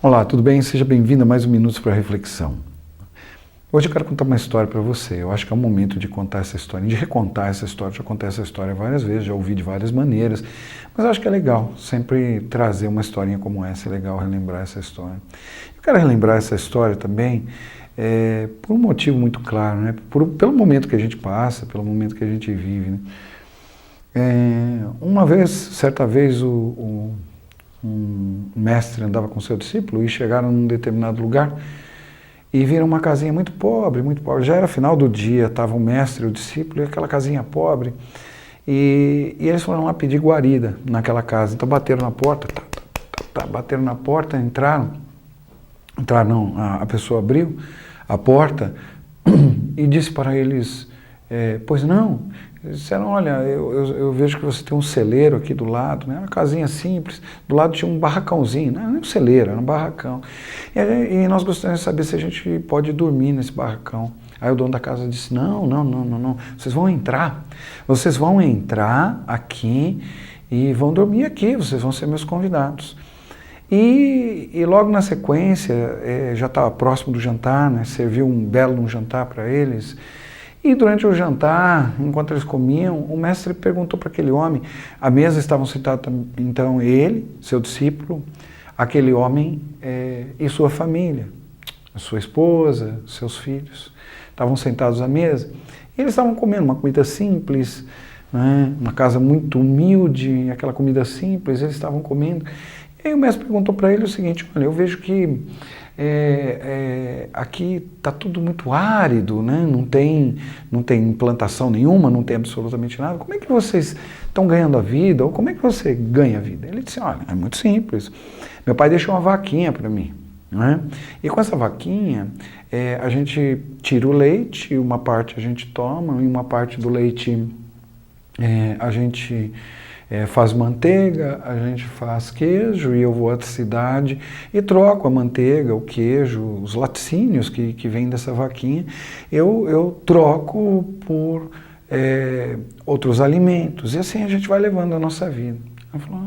Olá, tudo bem? Seja bem-vindo a mais um Minutos para Reflexão. Hoje eu quero contar uma história para você. Eu acho que é o momento de contar essa história, de recontar essa história. Já contei essa história várias vezes, já ouvi de várias maneiras, mas eu acho que é legal sempre trazer uma historinha como essa, é legal relembrar essa história. Eu quero relembrar essa história também por um motivo muito claro, né? Pelo momento que a gente passa, pelo momento que a gente vive, né? Certa vez, um mestre andava com seu discípulo e chegaram num determinado lugar e viram uma casinha muito pobre, muito pobre. Já era final do dia, estava o mestre e o discípulo e aquela casinha pobre. E eles foram lá pedir guarida naquela casa. Então bateram na porta, bateram na porta, entraram não, a pessoa abriu a porta e disse para eles, pois não. Eles disseram, olha, eu vejo que você tem um celeiro aqui do lado, né? Uma casinha simples, do lado tinha um barracãozinho, não era nem um celeiro, era um barracão. E nós gostaríamos de saber se a gente pode dormir nesse barracão. Aí o dono da casa disse, não, vocês vão entrar aqui e vão dormir aqui, vocês vão ser meus convidados. E logo na sequência, já estava próximo do jantar, né? Serviu um belo jantar para eles. E durante o jantar, enquanto eles comiam, o mestre perguntou para aquele homem, à mesa estavam sentados então ele, seu discípulo, aquele homem e sua família, a sua esposa, seus filhos, estavam sentados à mesa. E eles estavam comendo uma comida simples, né, uma casa muito humilde, aquela comida simples, eles estavam comendo. E aí o mestre perguntou para ele o seguinte, olha, eu vejo que aqui está tudo muito árido, né? Não tem plantação nenhuma, não tem absolutamente nada. Como é que vocês estão ganhando a vida? Ou como é que você ganha a vida? Ele disse, olha, é muito simples. Meu pai deixou uma vaquinha para mim, né? E com essa vaquinha, a gente tira o leite, uma parte a gente toma, e uma parte do leite a gente faz manteiga, a gente faz queijo e eu vou à cidade e troco a manteiga, o queijo, os laticínios que vêm dessa vaquinha, eu troco por outros alimentos e assim a gente vai levando a nossa vida. Eu falei,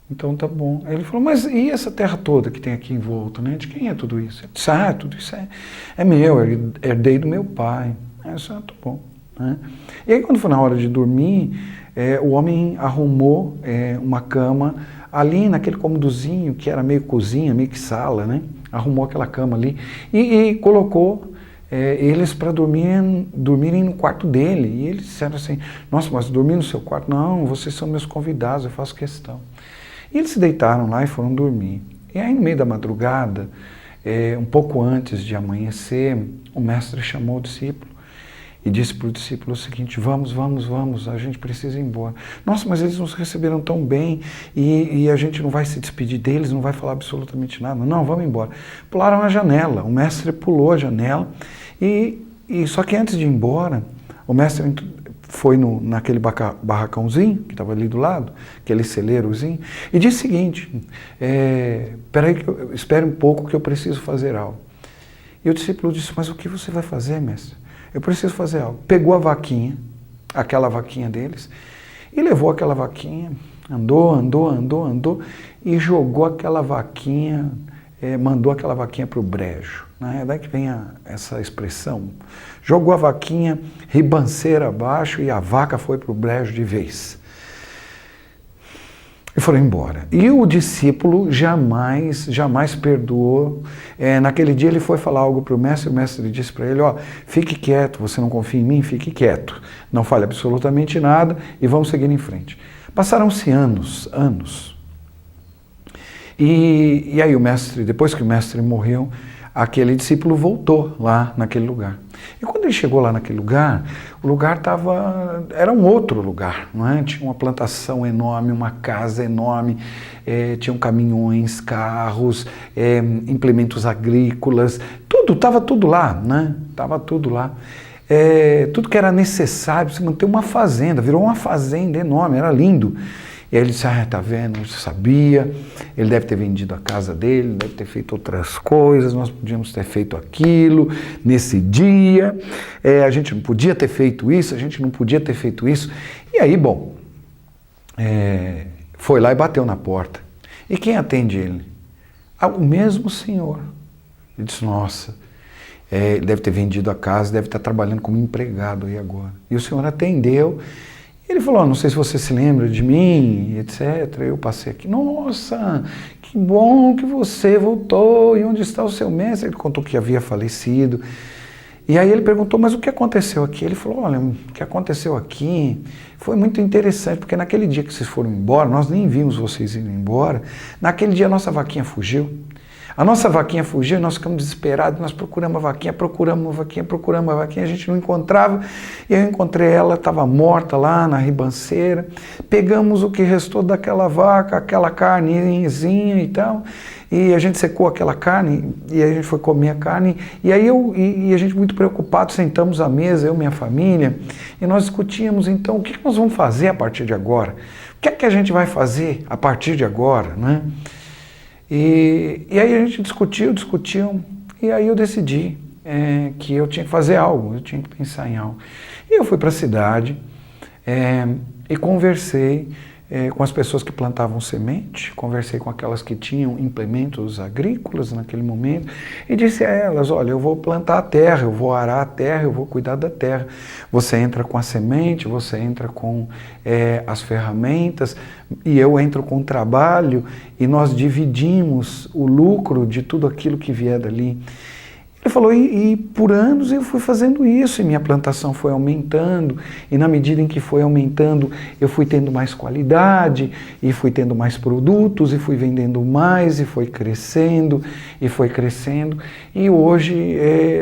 então tá bom. Aí ele falou, mas e essa terra toda que tem aqui em volta, né? De quem é tudo isso? Eu disse, tudo isso é meu, herdei do meu pai. Eu disse, tá bom. Né? E aí quando foi na hora de dormir, o homem arrumou uma cama ali naquele cômodozinho que era meio cozinha, meio que sala, né? Arrumou aquela cama ali e colocou eles para dormirem no quarto dele. E eles disseram assim, nossa, mas dormir no seu quarto? Não, vocês são meus convidados, eu faço questão. E eles se deitaram lá e foram dormir. E aí no meio da madrugada, um pouco antes de amanhecer, o mestre chamou o discípulo e disse para o discípulo o seguinte, vamos, a gente precisa ir embora. Nossa, mas eles nos receberam tão bem e a gente não vai se despedir deles, não vai falar absolutamente nada. Não, vamos embora. Pularam a janela, o mestre pulou a janela e só que antes de ir embora, o mestre foi naquele barracãozinho que estava ali do lado, aquele celeirozinho, e disse o seguinte, peraí, espere um pouco que eu preciso fazer algo. E o discípulo disse, mas o que você vai fazer, mestre? Eu preciso fazer algo. Pegou a vaquinha, aquela vaquinha deles, e levou aquela vaquinha, andou, e jogou aquela vaquinha, mandou aquela vaquinha para o brejo. Né? É daí que vem essa expressão. Jogou a vaquinha ribanceira abaixo e a vaca foi para o brejo de vez. E foram embora. E o discípulo jamais perdoou. Naquele dia ele foi falar algo para o mestre disse para ele, fique quieto, você não confia em mim, fique quieto. Não fale absolutamente nada e vamos seguir em frente. Passaram-se anos. E aí depois que o mestre morreu, aquele discípulo voltou lá naquele lugar. E quando ele chegou lá naquele lugar, o lugar era um outro lugar, não é? Tinha uma plantação enorme, uma casa enorme, tinham caminhões, carros, implementos agrícolas, estava tudo lá, né? Estava tudo lá. Tudo que era necessário para se manter uma fazenda, virou uma fazenda enorme, era lindo. E aí ele disse, tá vendo, eu sabia, ele deve ter vendido a casa dele, deve ter feito outras coisas, nós podíamos ter feito aquilo nesse dia, a gente não podia ter feito isso, a gente não podia ter feito isso. E aí, foi lá e bateu na porta. E quem atende ele? Ah, o mesmo senhor. Ele disse, nossa, ele deve ter vendido a casa, deve estar trabalhando como empregado aí agora. E o senhor atendeu. Ele falou, não sei se você se lembra de mim, etc. Eu passei aqui, nossa, que bom que você voltou, e onde está o seu mestre? Ele contou que havia falecido. E aí ele perguntou, mas o que aconteceu aqui? Ele falou, olha, o que aconteceu aqui foi muito interessante, porque naquele dia que vocês foram embora, nós nem vimos vocês irem embora, naquele dia a nossa vaquinha fugiu. A nossa vaquinha fugiu e nós ficamos desesperados, nós procuramos a vaquinha, a gente não encontrava, e eu encontrei ela, estava morta lá na ribanceira, pegamos o que restou daquela vaca, aquela carnezinha e tal, e a gente secou aquela carne, e a gente foi comer a carne, e aí a gente muito preocupado, sentamos à mesa, eu e minha família, e nós discutíamos então, o que nós vamos fazer a partir de agora? O que é que a gente vai fazer a partir de agora, né? E aí a gente discutiu, e aí eu decidi que eu tinha que fazer algo, eu tinha que pensar em algo. E eu fui para a cidade e conversei com as pessoas que plantavam semente, conversei com aquelas que tinham implementos agrícolas naquele momento e disse a elas, olha, eu vou plantar a terra, eu vou arar a terra, eu vou cuidar da terra. Você entra com a semente, você entra com as ferramentas e eu entro com o trabalho e nós dividimos o lucro de tudo aquilo que vier dali. Ele falou, e por anos eu fui fazendo isso, e minha plantação foi aumentando, e na medida em que foi aumentando, eu fui tendo mais qualidade, e fui tendo mais produtos, e fui vendendo mais, e foi crescendo, e hoje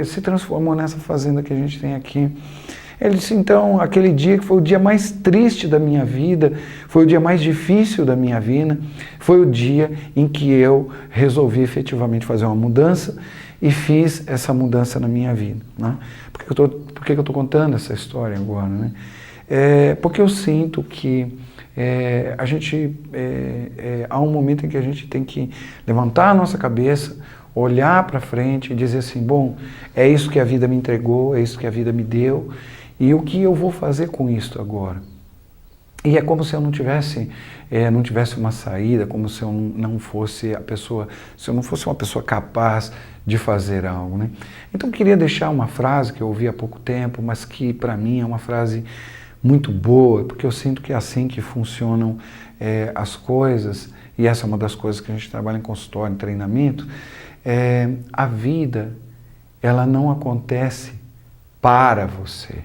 se transformou nessa fazenda que a gente tem aqui. Ele disse, então, aquele dia que foi o dia mais triste da minha vida, foi o dia mais difícil da minha vida, foi o dia em que eu resolvi efetivamente fazer uma mudança, e fiz essa mudança na minha vida. Né? Por que eu estou contando essa história agora? Né? Porque eu sinto que há um momento em que a gente tem que levantar a nossa cabeça, olhar para frente e dizer assim, bom, é isso que a vida me entregou, é isso que a vida me deu, e o que eu vou fazer com isso agora? E é como se eu não tivesse uma saída, como se eu não fosse se eu não fosse uma pessoa capaz de fazer algo, né? Então eu queria deixar uma frase que eu ouvi há pouco tempo, mas que para mim é uma frase muito boa, porque eu sinto que é assim que funcionam as coisas, e essa é uma das coisas que a gente trabalha em consultório, em treinamento. A vida, ela não acontece para você.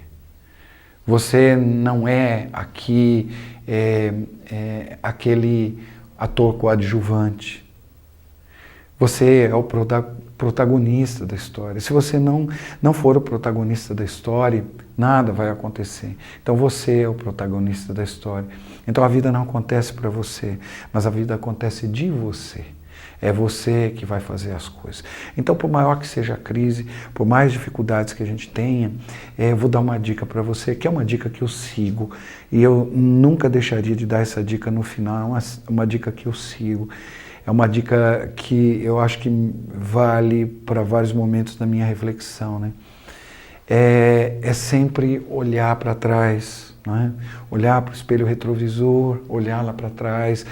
Você não é aqui aquele ator coadjuvante. Você é o protagonista da história. Se você não for o protagonista da história, nada vai acontecer. Então você é o protagonista da história. Então a vida não acontece para você, mas a vida acontece de você. É você que vai fazer as coisas. Então, por maior que seja a crise, por mais dificuldades que a gente tenha, eu vou dar uma dica para você, que é uma dica que eu sigo, e eu nunca deixaria de dar essa dica no final, é uma dica que eu sigo. É uma dica que eu acho que vale para vários momentos da minha reflexão, né? É sempre olhar para trás, né? Olhar para o espelho retrovisor, olhar lá para trás,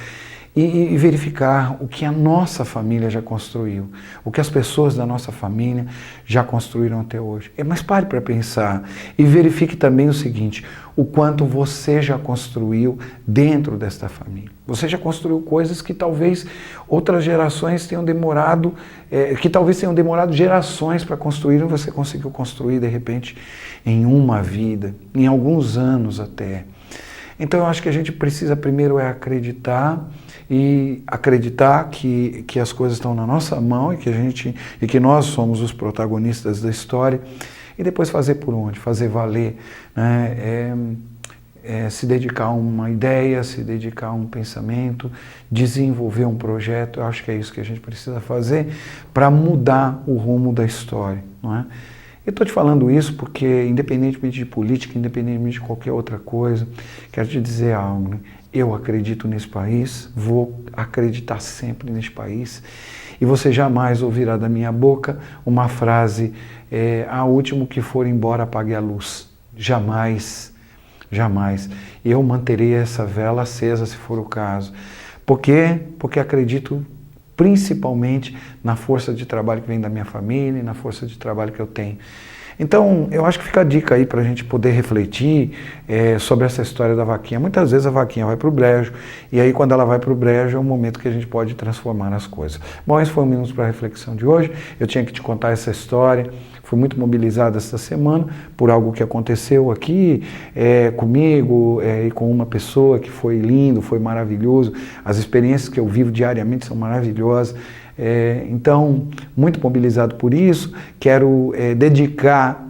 e verificar o que a nossa família já construiu, o que as pessoas da nossa família já construíram até hoje. Mas pare para pensar e verifique também o seguinte, o quanto você já construiu dentro desta família. Você já construiu coisas que talvez outras gerações tenham demorado, gerações para construir, e você conseguiu construir de repente em uma vida, em alguns anos até. Então eu acho que a gente precisa primeiro acreditar que as coisas estão na nossa mão e que nós somos os protagonistas da história, e depois fazer por onde? Fazer valer, né? Se dedicar a uma ideia, se dedicar a um pensamento, desenvolver um projeto. Eu acho que é isso que a gente precisa fazer para mudar o rumo da história, não é? Eu estou te falando isso porque, independentemente de política, independentemente de qualquer outra coisa, quero te dizer algo, né? Eu acredito nesse país, vou acreditar sempre nesse país, e você jamais ouvirá da minha boca uma frase, a último que for embora apague a luz. Jamais, jamais. Eu manterei essa vela acesa se for o caso. Por quê? Porque acredito principalmente na força de trabalho que vem da minha família e na força de trabalho que eu tenho. Então, eu acho que fica a dica aí para a gente poder refletir sobre essa história da vaquinha. Muitas vezes a vaquinha vai para o brejo, e aí quando ela vai para o brejo é o momento que a gente pode transformar as coisas. Bom, esse foi o Minutos para a Reflexão de hoje. Eu tinha que te contar essa história. Fui muito mobilizado esta semana por algo que aconteceu aqui comigo e com uma pessoa que foi lindo, foi maravilhoso. As experiências que eu vivo diariamente são maravilhosas. Então, muito mobilizado por isso, quero dedicar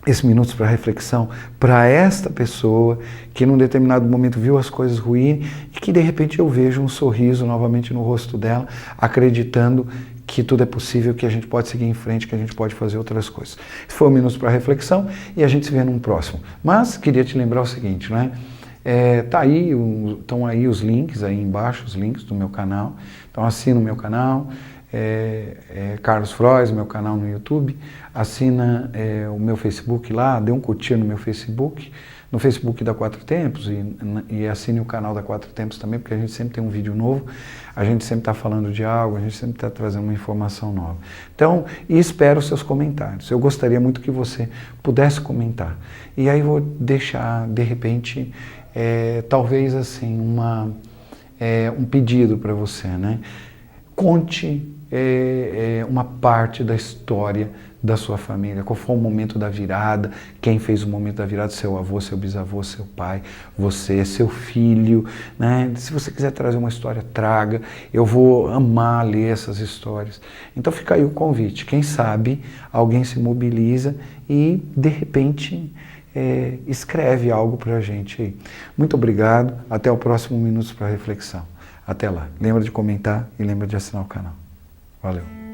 esse Minutos para Reflexão para esta pessoa que num determinado momento viu as coisas ruírem e que de repente eu vejo um sorriso novamente no rosto dela, acreditando que tudo é possível, que a gente pode seguir em frente, que a gente pode fazer outras coisas. Esse foi o Minutos para Reflexão e a gente se vê num próximo. Mas queria te lembrar o seguinte, não é? Estão aí os links aí embaixo, os links do meu canal. Então assina o meu canal, Carlos Frois, meu canal no YouTube, assina o meu Facebook lá, dê um curtir no meu Facebook, no Facebook da Quatro Tempos e assine o canal da Quatro Tempos também, porque a gente sempre tem um vídeo novo, a gente sempre está falando de algo, a gente sempre está trazendo uma informação nova. Então, e espero os seus comentários. Eu gostaria muito que você pudesse comentar. E aí vou deixar, de repente, talvez assim, um pedido para você, né? Conte uma parte da história da sua família, qual foi o momento da virada, quem fez o momento da virada, seu avô, seu bisavô, seu pai, você, seu filho, né? Se você quiser trazer uma história, traga, eu vou amar ler essas histórias. Então fica aí o convite, quem sabe alguém se mobiliza e de repente escreve algo para a gente aí. Muito obrigado, até o próximo Minutos para Reflexão. Até lá. Lembra de comentar e lembra de assinar o canal. Valeu.